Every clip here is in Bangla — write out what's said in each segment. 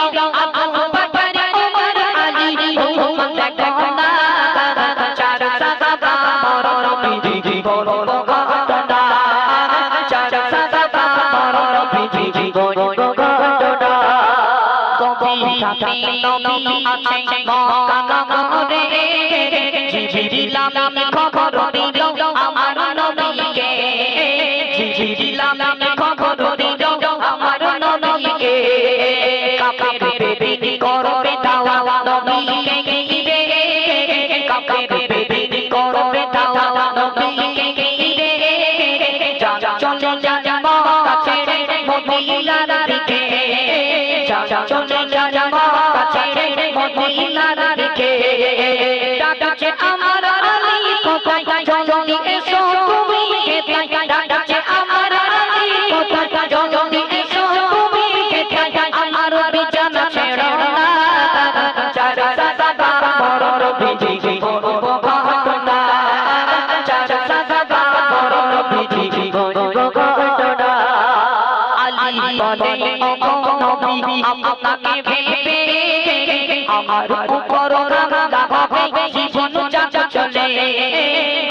আবু বকর ওমর আলী ওমর দেখো না চার সাহাবা মরণ বিধি বড় ঘটনা চার সাহাবা মরণ বিধি বড় ঘটনা কবি নবী আছেন মক্কা নগরে জিবরিল আমিন খবর দিল আমার নবীকে জিবরিল আমিন খবর দিল আমার নবীকে কাফের বেদি করবে দাওয়া নবীকে ঘিরে কাফের বেদি করবে দাওয়া নবীকে ঘিরে চলে যা মক্কা ছেড়ে মদিনার দিকে চলে যা মক্কা ছেড়ে মদিনার দিকে ডাকছে আমার আলী কোথায় জলদি এসো তুমি কোথায় ডাকছে আমার আলী কোথায় জলদি এসো তুমি কোথায় আমার বিছানা ছেড়ো না চার সাহাবা মরণ বিধি বড় ঘটনা চার সাহাবা মরণ বিধি বড় ঘটনা আলী বলে ও নবী আপনাকে ভেবে আমার উপর রাগ হবে জীবন যা চলে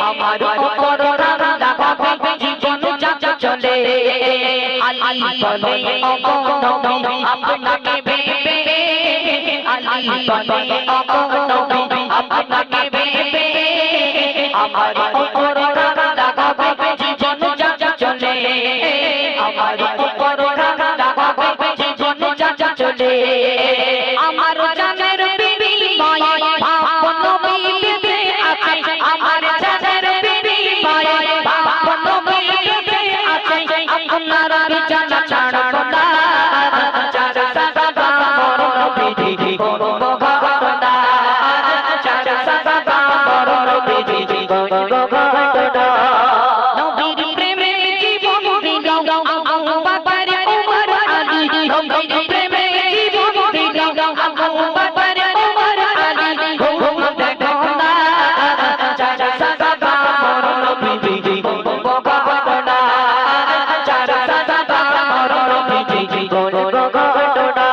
আমার উপর রাগ হবে জীবন যা চলে আলী বলে ও নবী আপনাকে ভেবে আলী বলে ও নবী আপনাকে ভেবে আমার উপর রাগ হবে জীবন যা চলে আমার উপর রাগ হবে জীবন যা চলে আমার জানের বিবি মায়া ভাব নবী পেতে আছে আমার জানের বিবি মায়া ভাব নবী পেতে আছে আপনার বিছানা ছাড়ো না চার সাহাবা মরণ বিধি বড় ঘটনা চার সাহাবা মরণ বিধি বড় ঘটনা নবীর প্রেমে জীবন দিল আবু বকর ওমর আলী নবীর প্রেমে জীবন দিল আবু বকর ওমর আলী ওমর দেখো না চার সাহাবা মরণ বিধি বড় ঘটনা চার সাহাবা মরণ বিধি বড় ঘটনা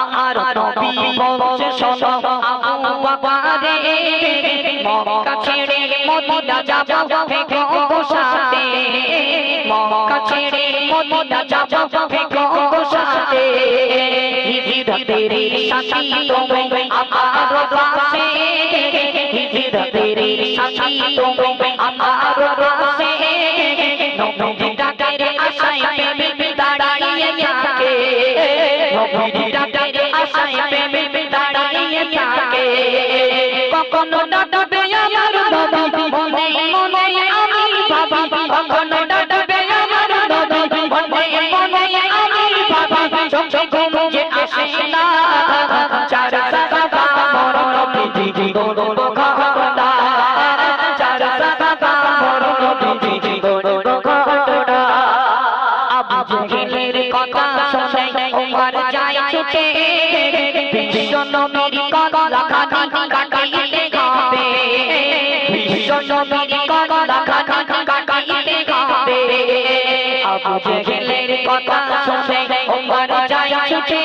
আমার নবী বলছে শোনো আবু বকর মক্কা ছেড়ে মদিনা যাব থেকো সাথে মক্কা ছেড়ে মদিনা যাব থেকো সাথে হিজরতের সাথী তুমি আমার পাশে হিজরতের সাথী তুমি আমার পাশে নবী ডাকের আশায় প্রেমে দাঁড়িয়ে থাকে নবী ডাকের আশায় প্রেমে দাঁড়িয়ে থাকে কখনো ডাকবে আমার নবী মনে মনে আমি ভাবি কখনো ডাকবে আমার নবী মনে মনে আমি ভাবি চোখে ঘুম যে আসে না চার সাহাবা মরণ বিধি বড় ঘটনা চার সাহাবা মরণ বিধি বড় ঘটনা আবু জেহেলের কথা শুনে ওমর যায় ছুটে বিশ্ব নবীর গলা খানি কাটাইতে হবে বিশ্ব নবীর গলা খানি কাটাইতে হবে আবু জেহেলের কথা শুনে ওমর যায় ছুটে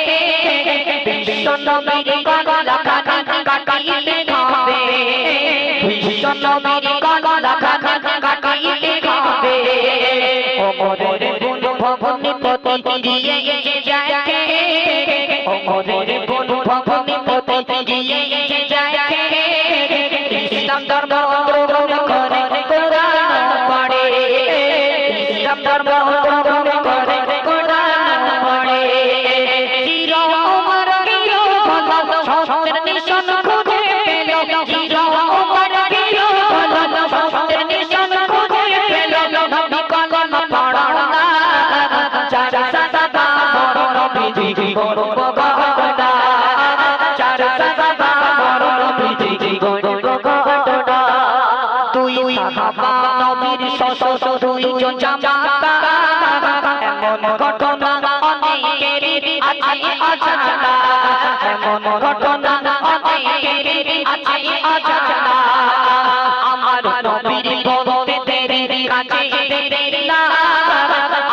বিশ্ব নবীর গলা খানি কাটাইতে হবে বিশ্ব নবীর গলা খানি কাটাইতে হবে ওমরের বনু ভবনে পতি দিয়ে যায় ওমরের বনু ভবনে পতি দিয়ে যায় ইসলাম ধর্ম গ্রহণ করে কোরআন পড়ে ইসলাম ধর্ম গ্রহণ করে কোরআন পড়ে চির ওমর গিরো ভালো সত্যের নিশান খুঁজে পেল চির ওমর গিরো ভালো সত্যের নিশান খুঁজে পেল নবী কলমা পড়ো না চার সাহাবা মরণ বিধি বড় ঘটনা চার সাহাবা মরণ বিধি বড় ঘটনা দুই সাহাবা নবীর শশ দুইজন জামাতা এমন ঘটনা অনেকেরই আছে অজানা এমন ঘটনা অনেকেরই আছে অজানা আমার নবীর বলতে দেরি কাজে দেরি না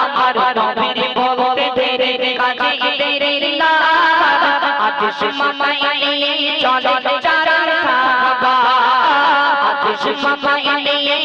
আমার নবীর বলতে দেরি কাজে দেরি না আদেশ মাথায় নিয়ে চলে চার সাহাবা আদেশ মাথায় নিয়ে